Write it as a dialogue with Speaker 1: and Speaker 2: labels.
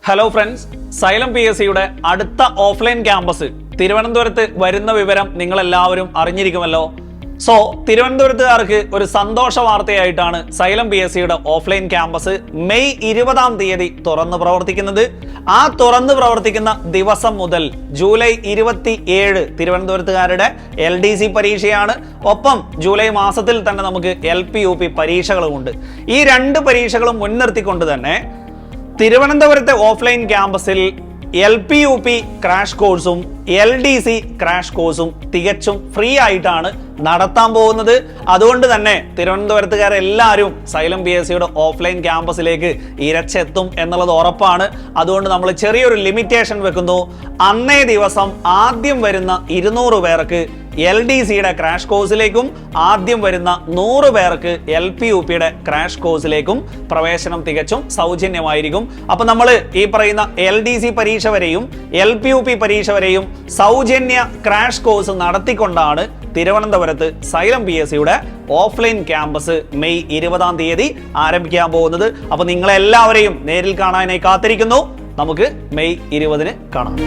Speaker 1: Hello friends, xylem PSCയുടെ അടുത്ത offline campus തിരുവനന്തപുരത്ത് വരുന്ന വിവരം നിങ്ങളെല്ലാവരും അറിഞ്ഞിരിക്കുമല്ലോ. സോ തിരുവനന്തപുരത്തുകാർക്ക് ഒരു സന്തോഷ വാർത്തയായിട്ടാണ് സൈലം PSCയുടെ ഓഫ്ലൈൻ ക്യാമ്പസ് മെയ് 20-ാം തീയതി തുറന്നു പ്രവർത്തിക്കുന്നത്. ആ തുറന്നു പ്രവർത്തിക്കുന്ന ദിവസം മുതൽ ജൂലൈ 27 തിരുവനന്തപുരത്തുകാരുടെ LDC പരീക്ഷയാണ്. ഒപ്പം ജൂലൈ മാസത്തിൽ തന്നെ നമുക്ക് LP UP പരീക്ഷകളുമുണ്ട്. ഈ രണ്ട് പരീക്ഷകളും മുൻനിർത്തിക്കൊണ്ട് തന്നെ തിരുവനന്തപുരത്തെ ഓഫ്ലൈൻ ക്യാമ്പസിൽ LP UP ക്രാഷ് കോഴ്സും LDC ക്രാഷ് കോഴ്സും തികച്ചും ഫ്രീ ആയിട്ടാണ് നടത്താൻ പോകുന്നത്. അതുകൊണ്ട് തന്നെ തിരുവനന്തപുരത്തുകാരെല്ലാവരും സൈലം PSCയുടെ ഓഫ്ലൈൻ ക്യാമ്പസിലേക്ക് ഇരച്ചെത്തും എന്നുള്ളത് ഉറപ്പാണ്. അതുകൊണ്ട് നമ്മൾ ചെറിയൊരു ലിമിറ്റേഷൻ വെക്കുന്നു. അന്നേ ദിവസം ആദ്യം വരുന്ന 200 പേർക്ക് LDCയുടെ ക്രാഷ് കോഴ്സിലേക്കും ആദ്യം വരുന്ന 100 പേർക്ക് LP UPയുടെ ക്രാഷ് കോഴ്സിലേക്കും പ്രവേശനം തികച്ചും സൗജന്യമായിരിക്കും. അപ്പൊ നമ്മൾ ഈ പറയുന്ന LDC പരീക്ഷ വരെയും LP UP പരീക്ഷ വരെയും സൗജന്യ ക്രാഷ് കോഴ്സ് നടത്തിക്കൊണ്ടാണ് തിരുവനന്തപുരത്ത് സൈലം PSCയുടെ ഓഫ്ലൈൻ ക്യാമ്പസ് മെയ് 20-ാം തീയതി ആരംഭിക്കാൻ പോകുന്നത്. അപ്പൊ നിങ്ങളെല്ലാവരെയും നേരിൽ കാണാനായി കാത്തിരിക്കുന്നു. നമുക്ക് മെയ് 20-ന് കാണാം.